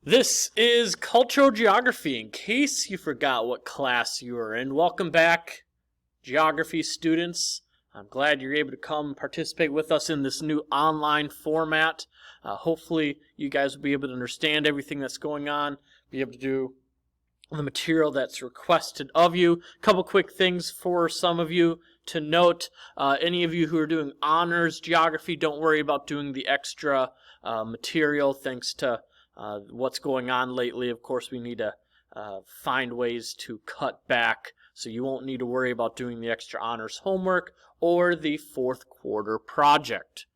This is Cultural Geography, in case you forgot what class you were in. Welcome back, geography students. I'm glad you're able to come participate with us in this new online format. Hopefully you guys will be able to understand everything that's going on, be able to do the material that's requested of you. A couple quick things for some of you to note. Any of you who are doing honors geography, don't worry about doing the extra material thanks to what's going on lately. Of course, we need to find ways to cut back, so you won't need to worry about doing the extra honors homework or the fourth quarter project.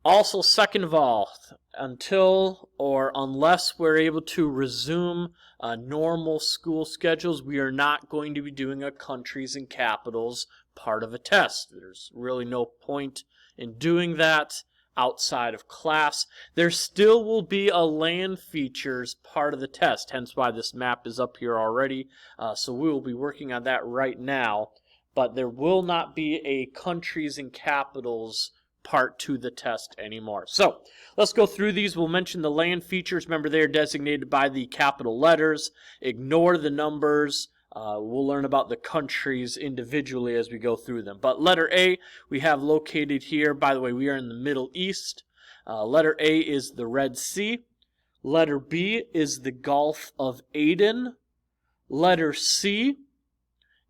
Also, second of all, until or unless we're able to resume normal school schedules, we are not going to be doing a countries and capitals part of a test. There's really no point in doing that outside of class. There still will be a land features part of the test, hence why this map is up here already. So we will be working on that right now, but there will not be a countries and capitals part to the test anymore. So let's go through these. We'll mention the land features. Remember, they're designated by the capital letters. Ignore the numbers. We'll learn about the countries individually as we go through them. But letter A, we have located here. By the way, we are in the Middle East. Letter A is the Red Sea. Letter B is the Gulf of Aden. Letter C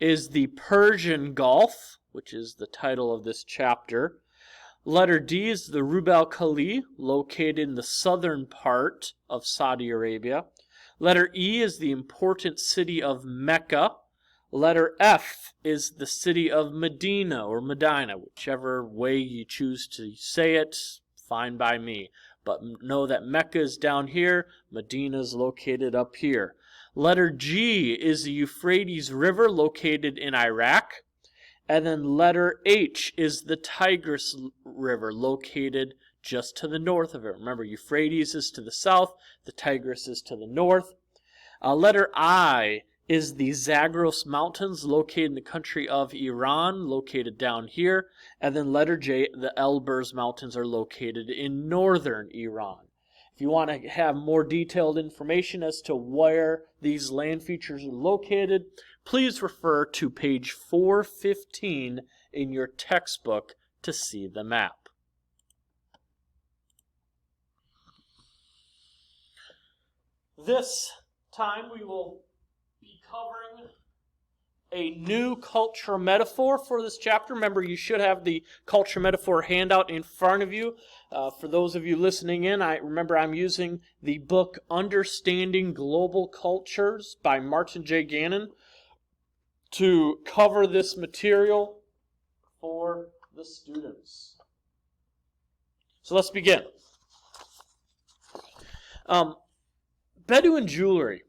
is the Persian Gulf, which is the title of this chapter. Letter D is the Rub al-Khali, located in the southern part of Saudi Arabia. Letter E is the important city of Mecca. Letter F is the city of Medina or Medina, whichever way you choose to say it, fine by me. But know that Mecca is down here, Medina is located up here. Letter G is the Euphrates River, located in Iraq. And then letter H is the Tigris River, located just to the north of it. Remember, Euphrates is to the south, the Tigris is to the north. Letter I is the Zagros Mountains, located in the country of Iran, located down here. And then letter J, the Elburz Mountains, are located in northern Iran. If you want to have more detailed information as to where these land features are located, please refer to page 415 in your textbook to see the map. This time we will be covering a new cultural metaphor for this chapter. Remember, you should have the cultural metaphor handout in front of you. For those of you listening in, I'm using the book Understanding Global Cultures by Martin J. Gannon to cover this material for the students. So let's begin. Bedouin jewelry.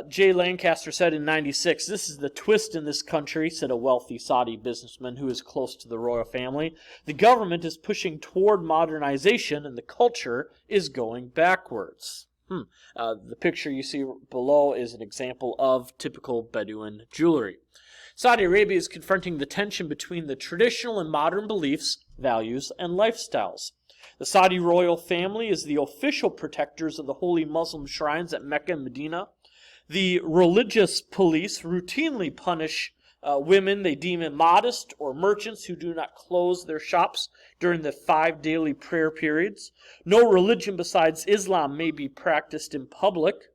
Jay Lancaster said in '96, "This is the twist in this country," said a wealthy Saudi businessman who is close to the royal family. "The government is pushing toward modernization and the culture is going backwards." The picture you see below is an example of typical Bedouin jewelry. Saudi Arabia is confronting the tension between the traditional and modern beliefs, values, and lifestyles. The Saudi royal family is the official protectors of the holy Muslim shrines at Mecca and Medina. The religious police routinely punish women they deem immodest or merchants who do not close their shops during the 5 daily prayer periods. No religion besides Islam may be practiced in public.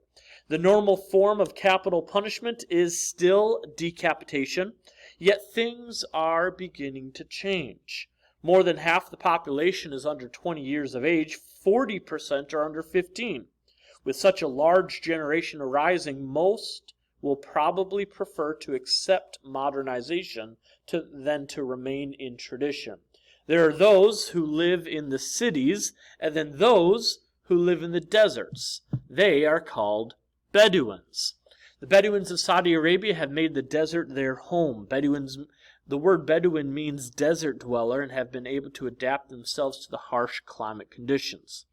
The normal form of capital punishment is still decapitation, yet things are beginning to change. More than half the population is under 20 years of age, 40% are under 15. With such a large generation arising, most will probably prefer to accept modernization than to remain in tradition. There are those who live in the cities, and then those who live in the deserts. They are called Bedouins. The Bedouins of Saudi Arabia have made the desert their home. The word Bedouin means desert dweller, and have been able to adapt themselves to the harsh climate conditions.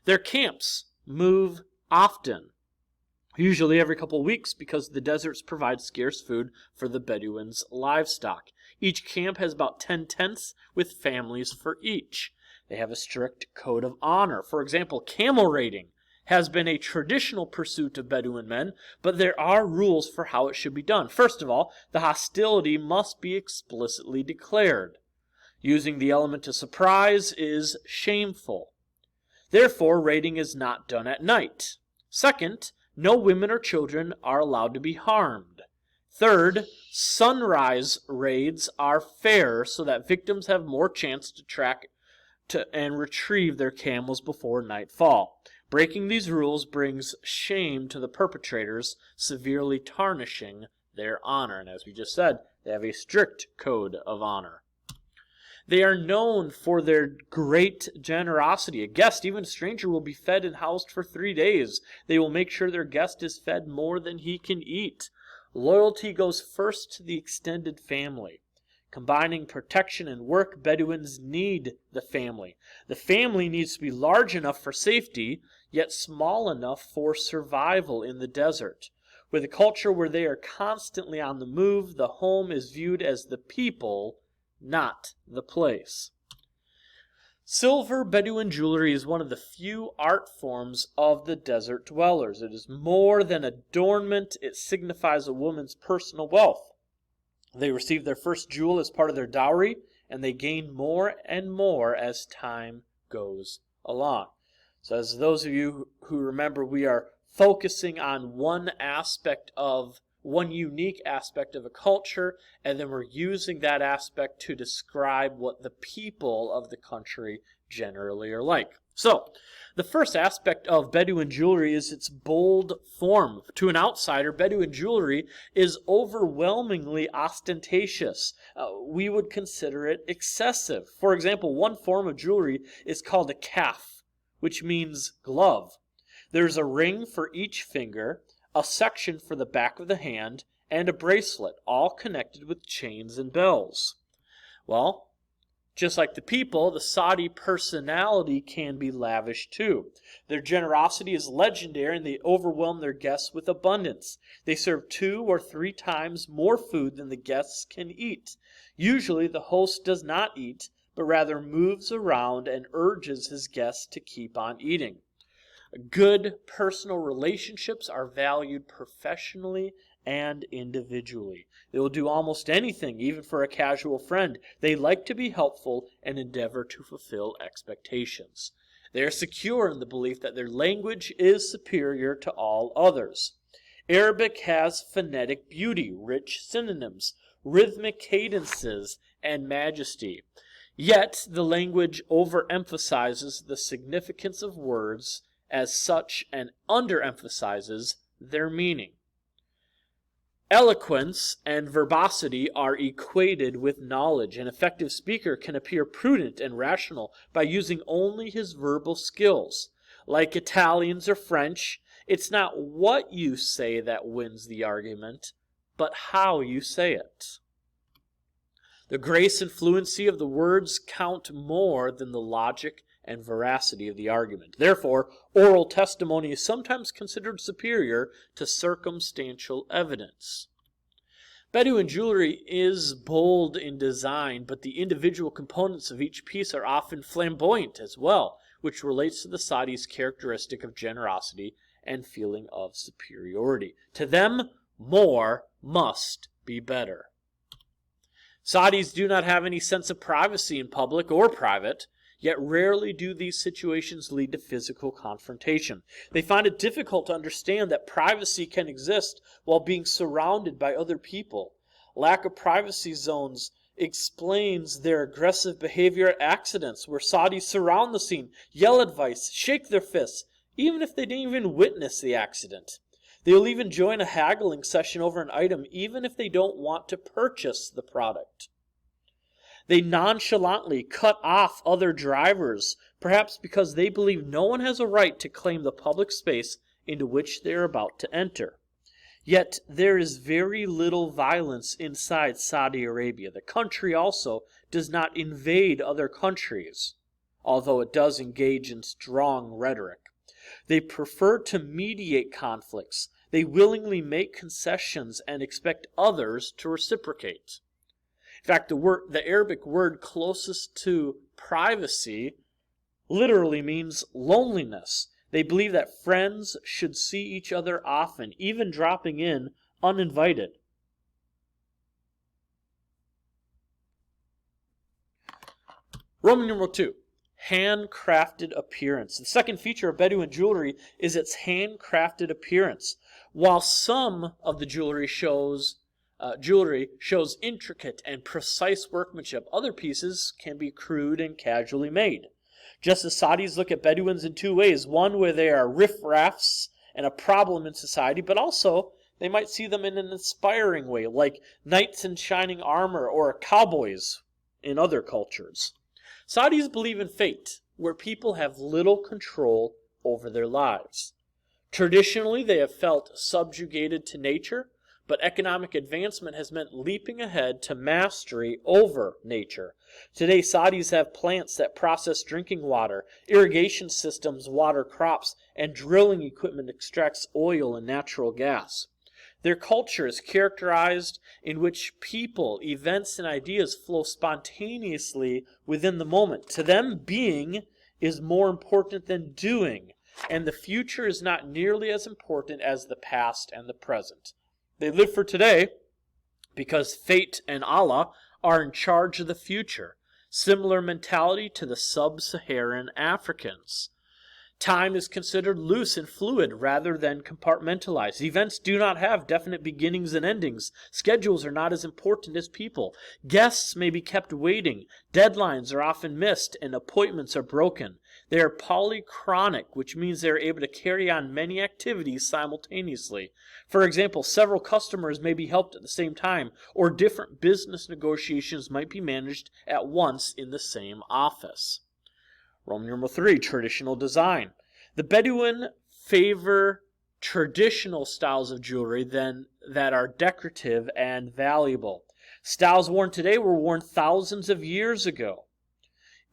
Their camps move often, usually every couple weeks, because the deserts provide scarce food for the Bedouins' livestock. Each camp has about 10 tents with families for each. They have a strict code of honor. For example, camel raiding has been a traditional pursuit of Bedouin men, but there are rules for how it should be done. First of all, the hostility must be explicitly declared. Using the element of surprise is shameful. Therefore, raiding is not done at night. Second, no women or children are allowed to be harmed. Third, sunrise raids are fair so that victims have more chance to track and retrieve their camels before nightfall. Breaking these rules brings shame to the perpetrators, severely tarnishing their honor. And as we just said, they have a strict code of honor. They are known for their great generosity. A guest, even a stranger, will be fed and housed for 3 days. They will make sure their guest is fed more than he can eat. Loyalty goes first to the extended family. Combining protection and work, Bedouins need the family. The family needs to be large enough for safety, yet small enough for survival in the desert. With a culture where they are constantly on the move, the home is viewed as the people, not the place. Silver Bedouin jewelry is one of the few art forms of the desert dwellers. It is more than adornment. It signifies a woman's personal wealth. They receive their first jewel as part of their dowry, and they gain more and more as time goes along. So as those of you who remember, we are focusing on one unique aspect of a culture, and then we're using that aspect to describe what the people of the country generally are like. So, the first aspect of Bedouin jewelry is its bold form. To an outsider, Bedouin jewelry is overwhelmingly ostentatious. We would consider it excessive. For example, one form of jewelry is called a kaf, which means glove. There's a ring for each finger, a section for the back of the hand, and a bracelet, all connected with chains and bells. Well, just like the people, the Saudi personality can be lavish too. Their generosity is legendary, and they overwhelm their guests with abundance. They serve 2 or 3 times more food than the guests can eat. Usually the host does not eat, but rather moves around and urges his guests to keep on eating. Good personal relationships are valued professionally and individually. They will do almost anything, even for a casual friend. They like to be helpful and endeavor to fulfill expectations. They are secure in the belief that their language is superior to all others. Arabic has phonetic beauty, rich synonyms, rhythmic cadences, and majesty. Yet the language overemphasizes the significance of words as such and underemphasizes their meaning. Eloquence and verbosity are equated with knowledge. An effective speaker can appear prudent and rational by using only his verbal skills. Like Italians or French, it's not what you say that wins the argument, but how you say it. The grace and fluency of the words count more than the logic and veracity of the argument. Therefore, oral testimony is sometimes considered superior to circumstantial evidence. Bedouin jewelry is bold in design, but the individual components of each piece are often flamboyant as well, which relates to the Saudis' characteristic of generosity and feeling of superiority. To them, more must be better. Saudis do not have any sense of privacy in public or private, yet rarely do these situations lead to physical confrontation. They find it difficult to understand that privacy can exist while being surrounded by other people. Lack of privacy zones explains their aggressive behavior at accidents, where Saudis surround the scene, yell advice, shake their fists, even if they didn't even witness the accident. They will even join a haggling session over an item, even if they don't want to purchase the product. They nonchalantly cut off other drivers, perhaps because they believe no one has a right to claim the public space into which they are about to enter. Yet there is very little violence inside Saudi Arabia. The country also does not invade other countries, although it does engage in strong rhetoric. They prefer to mediate conflicts. They willingly make concessions and expect others to reciprocate. In fact, the Arabic word closest to privacy literally means loneliness. They believe that friends should see each other often, even dropping in uninvited. Roman numeral 2, handcrafted appearance. The second feature of Bedouin jewelry is its handcrafted appearance. While some of the jewelry shows intricate and precise workmanship, other pieces can be crude and casually made. Just as Saudis look at Bedouins in two ways, one where they are riffraffs and a problem in society, but also they might see them in an inspiring way, like knights in shining armor or cowboys in other cultures. Saudis believe in fate, where people have little control over their lives. Traditionally, they have felt subjugated to nature, but economic advancement has meant leaping ahead to mastery over nature. Today, Saudis have plants that process drinking water, irrigation systems water crops, and drilling equipment extracts oil and natural gas. Their culture is characterized in which people, events, and ideas flow spontaneously within the moment. To them, being is more important than doing, and the future is not nearly as important as the past and the present. They live for today because fate and Allah are in charge of the future. Similar mentality to the sub-Saharan Africans. Time is considered loose and fluid rather than compartmentalized. Events do not have definite beginnings and endings. Schedules are not as important as people. Guests may be kept waiting. Deadlines are often missed and appointments are broken. They are polychronic, which means they are able to carry on many activities simultaneously. For example, several customers may be helped at the same time, or different business negotiations might be managed at once in the same office. Roman numeral 3, traditional design. The Bedouin favor traditional styles of jewelry that are decorative and valuable. Styles worn today were worn thousands of years ago.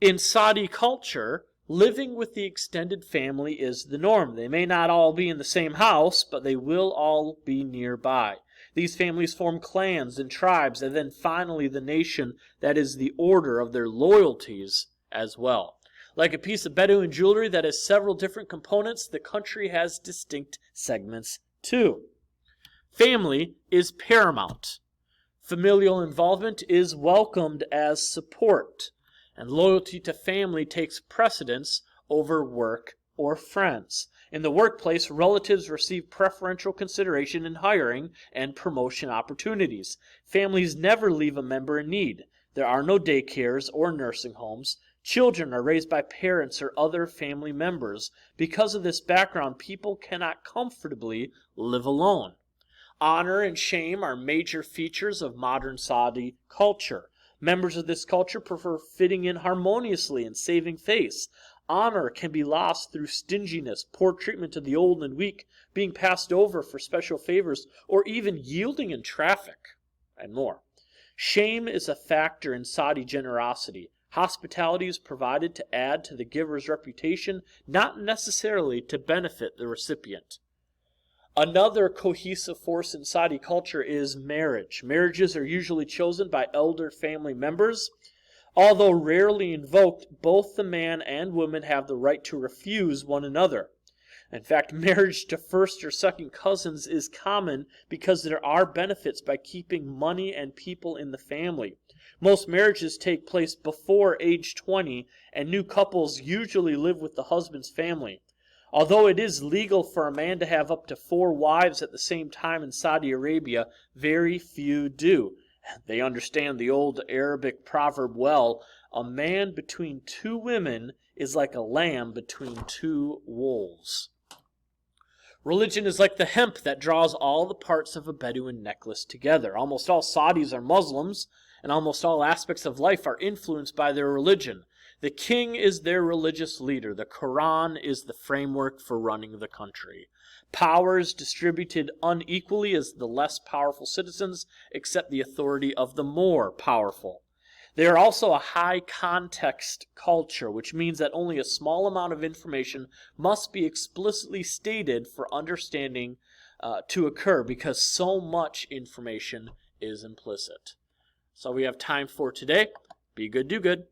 In Saudi culture, living with the extended family is the norm. They may not all be in the same house, but they will all be nearby. These families form clans and tribes, and then finally the nation that is the order of their loyalties as well. Like a piece of Bedouin jewelry that has several different components, the country has distinct segments too. Family is paramount. Familial involvement is welcomed as support, and loyalty to family takes precedence over work or friends. In the workplace, relatives receive preferential consideration in hiring and promotion opportunities. Families never leave a member in need. There are no daycares or nursing homes. Children are raised by parents or other family members. Because of this background, people cannot comfortably live alone. Honor and shame are major features of modern Saudi culture. Members of this culture prefer fitting in harmoniously and saving face. Honor can be lost through stinginess, poor treatment of the old and weak, being passed over for special favors, or even yielding in traffic, and more. Shame is a factor in Saudi generosity. Hospitality is provided to add to the giver's reputation, not necessarily to benefit the recipient. Another cohesive force in Saudi culture is marriage. Marriages are usually chosen by elder family members. Although rarely invoked, both the man and woman have the right to refuse one another. In fact, marriage to first or second cousins is common because there are benefits by keeping money and people in the family. Most marriages take place before age 20, and new couples usually live with the husband's family. Although it is legal for a man to have up to 4 wives at the same time in Saudi Arabia, very few do. They understand the old Arabic proverb well, a man between 2 women is like a lamb between 2 wolves. Religion is like the hemp that draws all the parts of a Bedouin necklace together. Almost all Saudis are Muslims, and almost all aspects of life are influenced by their religion. The king is their religious leader. The Quran is the framework for running the country. Power is distributed unequally as the less powerful citizens accept the authority of the more powerful. They are also a high context culture, which means that only a small amount of information must be explicitly stated for understanding to occur, because so much information is implicit. So we have time for today. Be good, do good.